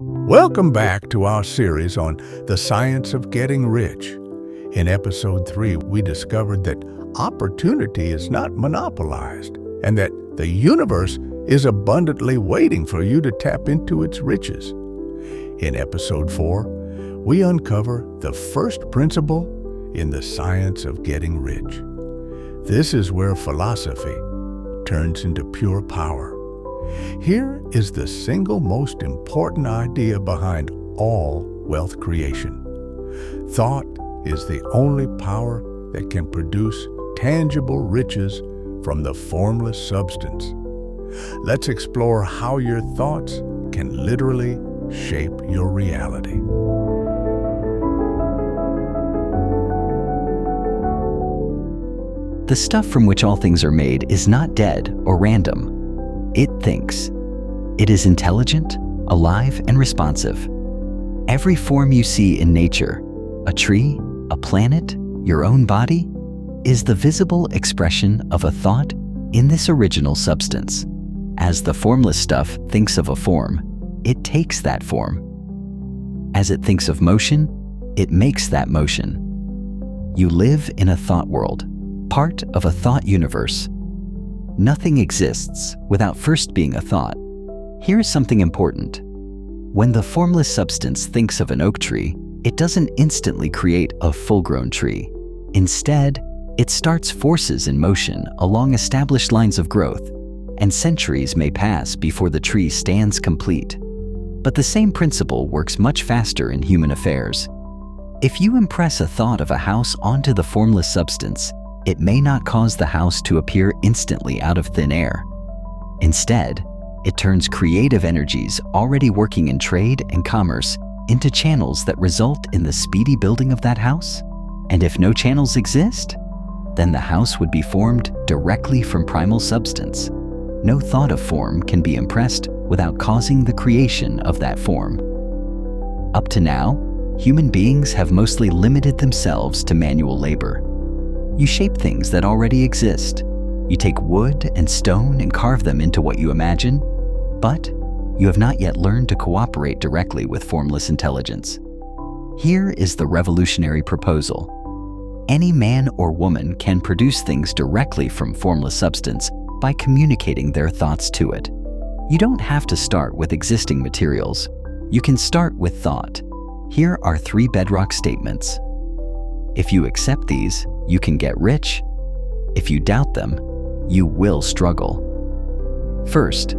Welcome back to our series on the science of getting rich. In episode 3, we discovered that opportunity is not monopolized and that the universe is abundantly waiting for you to tap into its riches. In episode 4, we uncover the first principle in the science of getting rich. This is where philosophy turns into pure power. Here is the single most important idea behind all wealth creation. Thought is the only power that can produce tangible riches from the formless substance. Let's explore how your thoughts can literally shape your reality. The stuff from which all things are made is not dead or random. It thinks. It is intelligent, alive, and responsive. Every form you see in nature, a tree, a planet, your own body, is the visible expression of a thought in this original substance. As the formless stuff thinks of a form, it takes that form. As it thinks of motion, it makes that motion. You live in a thought world, part of a thought universe. Nothing exists without first being a thought. Here's something important. When the formless substance thinks of an oak tree, it doesn't instantly create a full-grown tree. Instead, it starts forces in motion along established lines of growth, and centuries may pass before the tree stands complete. But the same principle works much faster in human affairs. If you impress a thought of a house onto the formless substance, it may not cause the house to appear instantly out of thin air. Instead, it turns creative energies already working in trade and commerce into channels that result in the speedy building of that house. And if no channels exist, then the house would be formed directly from primal substance. No thought of form can be impressed without causing the creation of that form. Up to now, human beings have mostly limited themselves to manual labor. You shape things that already exist. You take wood and stone and carve them into what you imagine, but you have not yet learned to cooperate directly with formless intelligence. Here is the revolutionary proposal. Any man or woman can produce things directly from formless substance by communicating their thoughts to it. You don't have to start with existing materials. You can start with thought. Here are 3 bedrock statements. If you accept these, you can get rich. If you doubt them, you will struggle. First,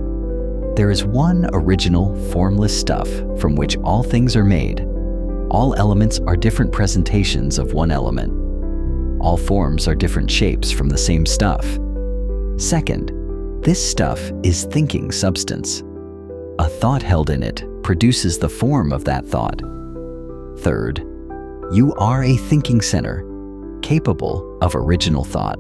there is one original formless stuff from which all things are made. All elements are different presentations of one element. All forms are different shapes from the same stuff. Second, this stuff is thinking substance. A thought held in it produces the form of that thought. Third, you are a thinking center, capable of original thought.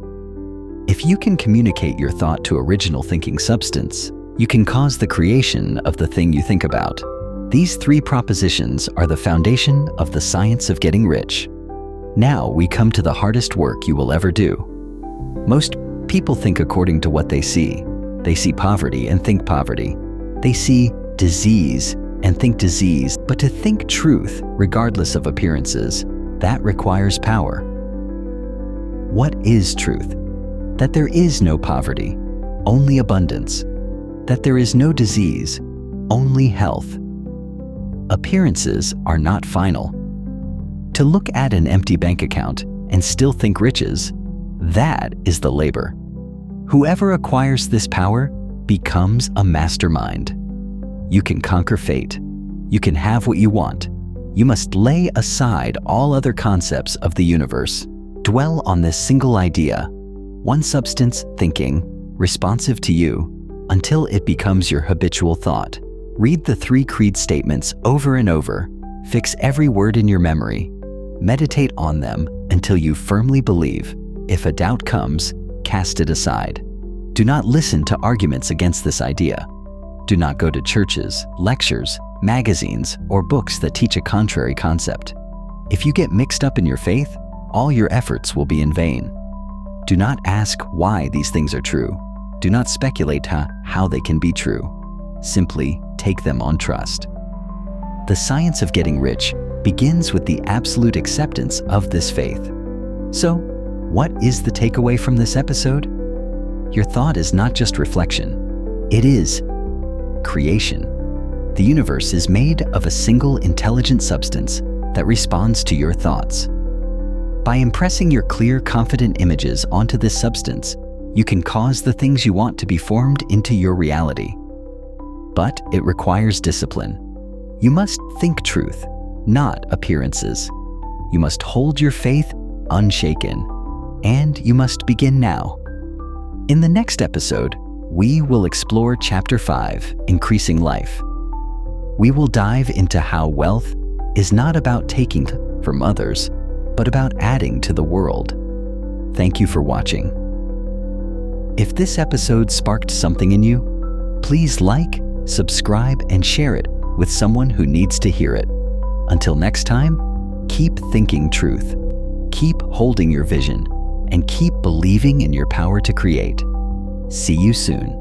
If you can communicate your thought to original thinking substance, you can cause the creation of the thing you think about. These 3 propositions are the foundation of the science of getting rich. Now we come to the hardest work you will ever do. Most people think according to what they see. They see poverty and think poverty. They see disease and think disease. But to think truth, regardless of appearances, that requires power. What is truth? That there is no poverty, only abundance. That there is no disease, only health. Appearances are not final. To look at an empty bank account and still think riches, that is the labor. Whoever acquires this power becomes a mastermind. You can conquer fate. You can have what you want. You must lay aside all other concepts of the universe. Dwell on this single idea, one substance thinking, responsive to you, until it becomes your habitual thought. Read the 3 creed statements over and over. Fix every word in your memory. Meditate on them until you firmly believe. If a doubt comes, cast it aside. Do not listen to arguments against this idea. Do not go to churches, lectures, magazines, or books that teach a contrary concept. If you get mixed up in your faith, all your efforts will be in vain. Do not ask why these things are true. Do not speculate how they can be true. Simply take them on trust. the science of getting rich begins with the absolute acceptance of this faith. So, what is the takeaway from this episode? Your thought is not just reflection, it is creation. The universe is made of a single intelligent substance that responds to your thoughts. By impressing your clear, confident images onto this substance, you can cause the things you want to be formed into your reality. But it requires discipline. You must think truth, not appearances. You must hold your faith unshaken, and you must begin now. In the next episode, we will explore Chapter 5, Increasing Life. We will dive into how wealth is not about taking from others, but about adding to the world. Thank you for watching. If this episode sparked something in you, please like, subscribe, and share it with someone who needs to hear it. Until next time, keep thinking truth, keep holding your vision, and keep believing in your power to create. See you soon.